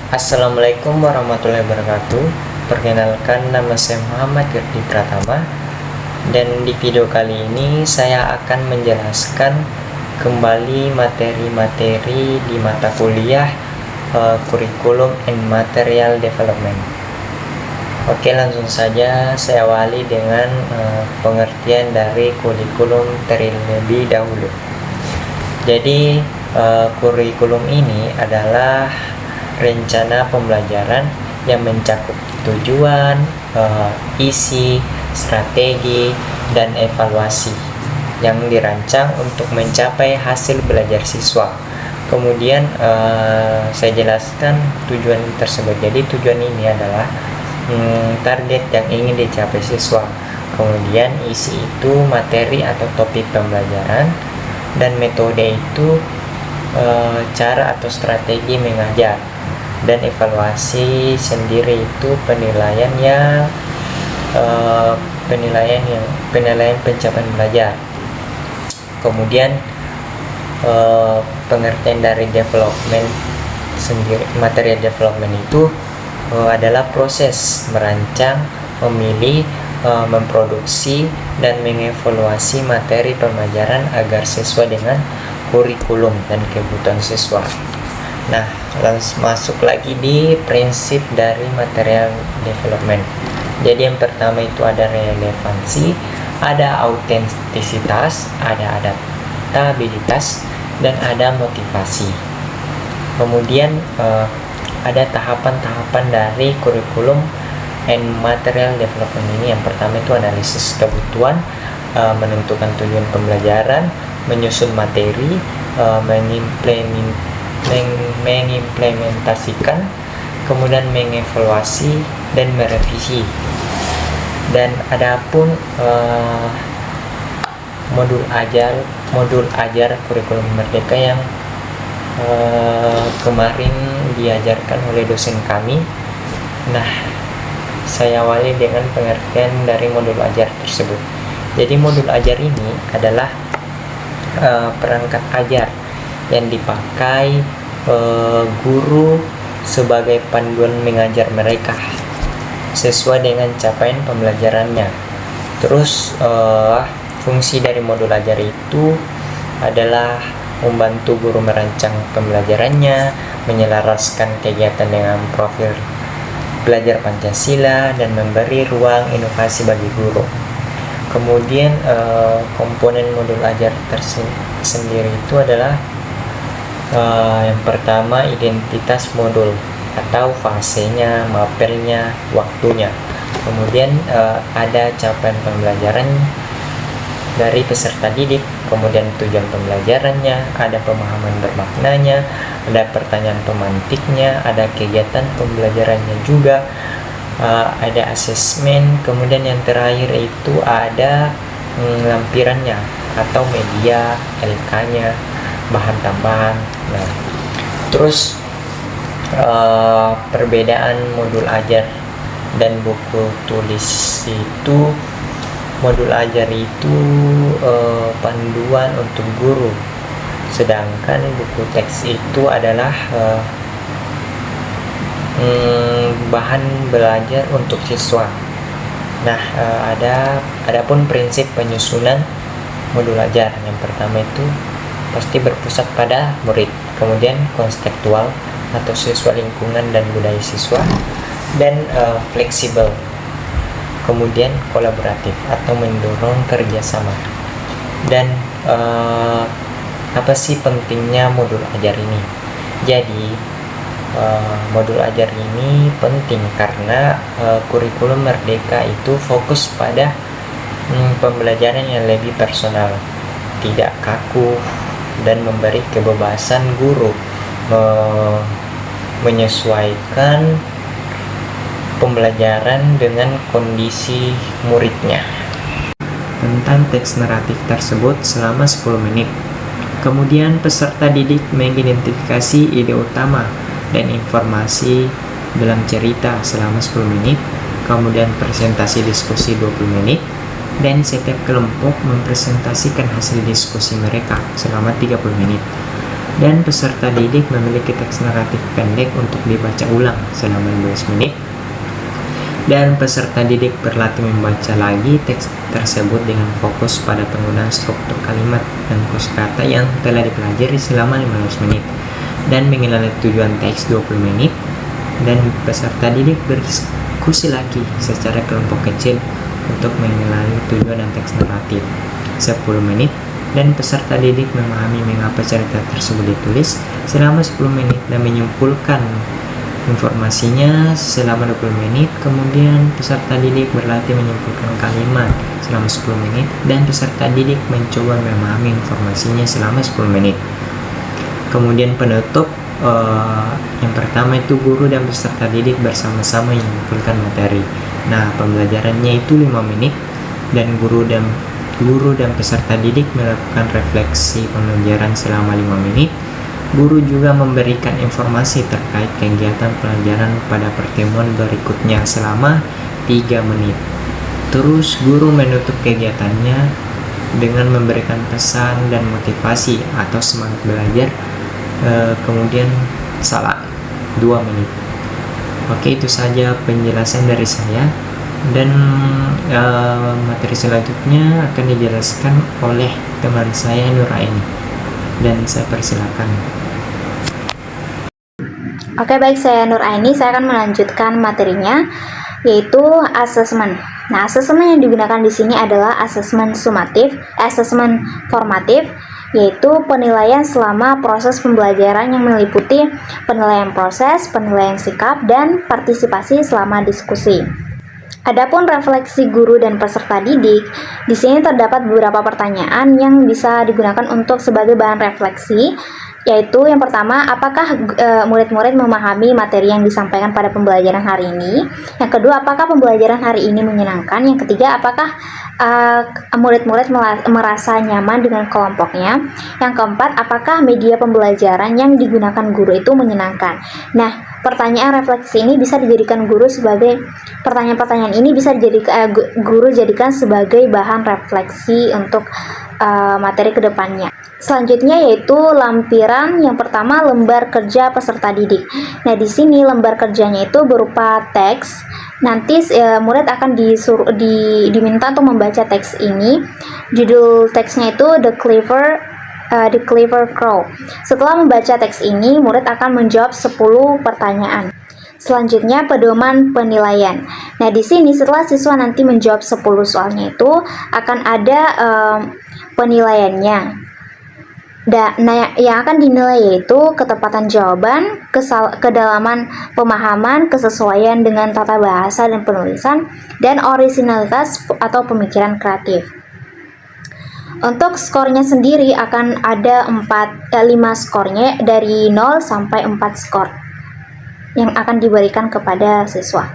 Assalamualaikum warahmatullahi wabarakatuh. Perkenalkan, nama saya Muhammad Yurdi Pratama. Dan di video kali ini saya akan menjelaskan kembali materi-materi di mata kuliah Curriculum and Material Development. Oke, langsung saja saya awali dengan pengertian dari kurikulum terlebih dahulu. Jadi kurikulum ini adalah rencana pembelajaran yang mencakup tujuan, isi, strategi, dan evaluasi yang dirancang untuk mencapai hasil belajar siswa. Kemudian saya jelaskan tujuan tersebut. Jadi tujuan ini adalah target yang ingin dicapai siswa. Kemudian isi itu materi atau topik pembelajaran, dan metode itu cara atau strategi mengajar. Dan evaluasi sendiri itu penilaian pencapaian belajar. Kemudian pengertian dari development sendiri, materi development itu adalah proses merancang, memilih, memproduksi, dan mengevaluasi materi pembelajaran agar sesuai dengan kurikulum dan kebutuhan siswa. Nah, langsung masuk lagi di prinsip dari material development. Jadi yang pertama itu ada relevansi, ada autentisitas, ada adaptabilitas, dan ada motivasi. Kemudian ada tahapan-tahapan dari kurikulum and material development ini. Yang pertama itu analisis kebutuhan, menentukan tujuan pembelajaran, menyusun materi, mengimplementasikan, kemudian mengevaluasi dan merevisi. Dan adapun modul ajar kurikulum merdeka yang kemarin diajarkan oleh dosen kami. Nah, saya awali dengan pengertian dari modul ajar tersebut. Jadi modul ajar ini adalah perangkat ajar yang dipakai guru sebagai panduan mengajar mereka sesuai dengan capaian pembelajarannya. Terus fungsi dari modul ajar itu adalah membantu guru merancang pembelajarannya, menyelaraskan kegiatan dengan profil belajar Pancasila, dan memberi ruang inovasi bagi guru. Kemudian komponen modul ajar sendiri itu adalah yang pertama identitas modul atau fasenya, mapelnya, waktunya. Kemudian ada capaian pembelajaran dari peserta didik, kemudian tujuan pembelajarannya, ada pemahaman bermaknanya, ada pertanyaan pemantiknya, ada kegiatan pembelajarannya juga, ada asesmen. Kemudian yang terakhir itu ada lampirannya atau media, LK-nya, bahan tambahan. Nah, terus perbedaan modul ajar dan buku tulis itu, modul ajar itu panduan untuk guru, sedangkan buku teks itu adalah bahan belajar untuk siswa. Nah, adapun prinsip penyusunan modul ajar, yang pertama itu pasti berpusat pada murid, kemudian konstekstual atau siswa, lingkungan dan budaya siswa, dan fleksibel, kemudian kolaboratif atau mendorong kerjasama. Dan apa sih pentingnya modul ajar ini? Jadi modul ajar ini penting karena kurikulum merdeka itu fokus pada pembelajaran yang lebih personal, tidak kaku, dan memberi kebebasan guru menyesuaikan pembelajaran dengan kondisi muridnya. Tentang teks naratif tersebut selama 10 menit. Kemudian peserta didik mengidentifikasi ide utama dan informasi dalam cerita selama 10 menit. Kemudian presentasi diskusi 20 menit. Dan setiap kelompok mempresentasikan hasil diskusi mereka selama 30 menit. Dan peserta didik memiliki teks naratif pendek untuk dibaca ulang selama 15 menit. Dan peserta didik berlatih membaca lagi teks tersebut dengan fokus pada penggunaan struktur kalimat dan kosakata yang telah dipelajari selama 15 menit. Dan mengenali tujuan teks 20 menit. Dan peserta didik berdiskusi lagi secara kelompok kecil untuk mengenali tujuan dan teks naratif 10 menit. Dan peserta didik memahami mengapa cerita tersebut ditulis selama 10 menit dan menyimpulkan informasinya selama 20 menit. Kemudian peserta didik berlatih menyimpulkan kalimat selama 10 menit dan peserta didik mencoba memahami informasinya selama 10 menit. Kemudian penutup, yang pertama itu guru dan peserta didik bersama-sama menyimpulkan materi. Nah, pembelajarannya itu 5 menit dan guru dan peserta didik melakukan refleksi pembelajaran selama 5 menit. Guru juga memberikan informasi terkait kegiatan pelajaran pada pertemuan berikutnya selama 3 menit. Terus guru menutup kegiatannya dengan memberikan pesan dan motivasi atau semangat belajar. Kemudian 2 menit. Oke, itu saja penjelasan dari saya. Dan materi selanjutnya akan dijelaskan oleh teman saya Nuraini, dan saya persilakan. Oke, baik, saya Nuraini. Saya akan melanjutkan materinya, yaitu asesmen. Nah, asesmen yang digunakan di sini adalah asesmen formatif, yaitu penilaian selama proses pembelajaran yang meliputi penilaian proses, penilaian sikap, dan partisipasi selama diskusi. Adapun refleksi guru dan peserta didik, di sini terdapat beberapa pertanyaan yang bisa digunakan untuk sebagai bahan refleksi, yaitu yang pertama, apakah murid-murid memahami materi yang disampaikan pada pembelajaran hari ini? Yang kedua, apakah pembelajaran hari ini menyenangkan? Yang ketiga, apakah murid-murid merasa nyaman dengan kelompoknya? Yang keempat, apakah media pembelajaran yang digunakan guru itu menyenangkan? Nah, pertanyaan refleksi ini bisa dijadikan guru sebagai guru jadikan sebagai bahan refleksi untuk materi kedepannya. Selanjutnya yaitu lampiran. Yang pertama, lembar kerja peserta didik. Nah, di sini lembar kerjanya itu berupa teks. Nanti murid akan diminta untuk membaca teks ini. Judul teksnya itu The Clever Crow. Setelah membaca teks ini, murid akan menjawab 10 pertanyaan. Selanjutnya, pedoman penilaian. Nah, di sini setelah siswa nanti menjawab 10 soalnya itu akan ada penilaiannya. Nah, yang akan dinilai yaitu ketepatan jawaban, kedalaman pemahaman, kesesuaian dengan tata bahasa dan penulisan, dan orisinalitas atau pemikiran kreatif. Untuk skornya sendiri akan ada 5 skornya dari 0 sampai 4 skor yang akan diberikan kepada siswa.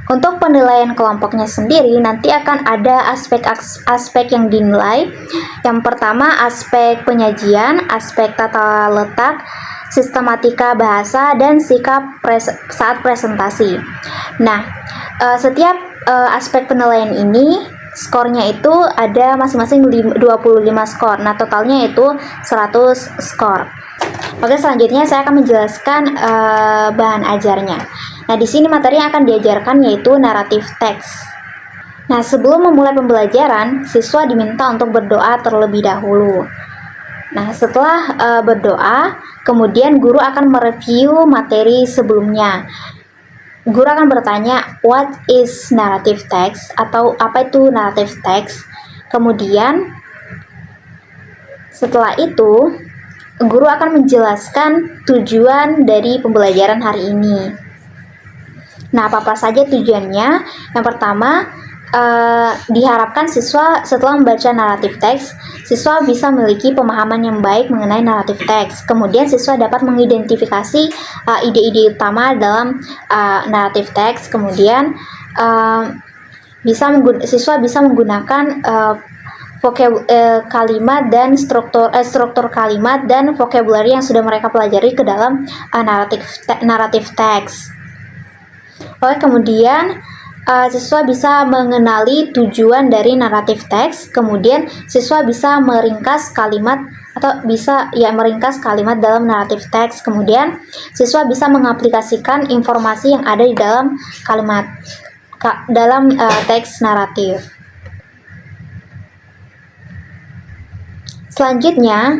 Untuk penilaian kelompoknya sendiri nanti akan ada aspek yang dinilai. Yang pertama, aspek penyajian, aspek tata letak, sistematika bahasa, dan sikap saat presentasi. Nah, setiap aspek penilaian ini skornya itu ada masing-masing 25 skor. Nah, totalnya itu 100 skor. Oke, selanjutnya saya akan menjelaskan bahan ajarnya. Nah, di sini materi yang akan diajarkan yaitu naratif teks. Nah, sebelum memulai pembelajaran, siswa diminta untuk berdoa terlebih dahulu. Nah, setelah berdoa, kemudian guru akan mereview materi sebelumnya. Guru akan bertanya, what is narrative text? Atau apa itu narrative text? Kemudian, setelah itu, guru akan menjelaskan tujuan dari pembelajaran hari ini. Nah, apa saja tujuannya? Yang pertama, diharapkan siswa setelah membaca naratif teks, siswa bisa memiliki pemahaman yang baik mengenai naratif teks. Kemudian siswa dapat mengidentifikasi ide-ide utama dalam naratif teks. Kemudian siswa bisa menggunakan kalimat dan struktur kalimat dan vocabulary yang sudah mereka pelajari ke dalam naratif teks. Oke, kemudian siswa bisa mengenali tujuan dari naratif teks, kemudian siswa bisa meringkas kalimat atau bisa meringkas kalimat dalam naratif teks, kemudian siswa bisa mengaplikasikan informasi yang ada di dalam kalimat dalam teks naratif. Selanjutnya,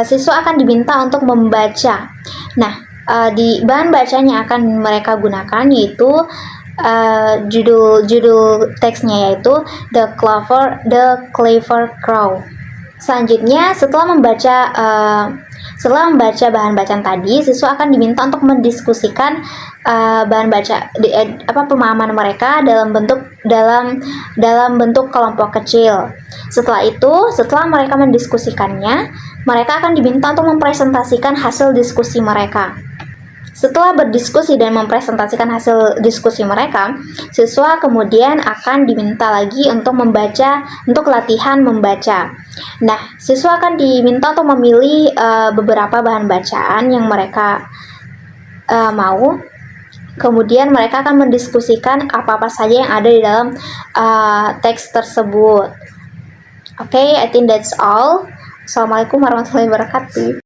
siswa akan diminta untuk membaca. Nah, di bahan bacanya akan mereka gunakan yaitu judul teksnya yaitu The Clever Crow. Selanjutnya, setelah membaca bahan bacaan tadi, siswa akan diminta untuk mendiskusikan bahan baca pemahaman mereka dalam bentuk kelompok kecil. Setelah mereka mendiskusikannya, mereka akan diminta untuk mempresentasikan hasil diskusi mereka. Setelah berdiskusi dan mempresentasikan hasil diskusi mereka, siswa kemudian akan diminta lagi untuk latihan membaca. Nah, siswa akan diminta untuk memilih beberapa bahan bacaan yang mereka mau. Kemudian mereka akan mendiskusikan apa-apa saja yang ada di dalam teks tersebut. Okay, I think that's all. Assalamualaikum warahmatullahi wabarakatuh.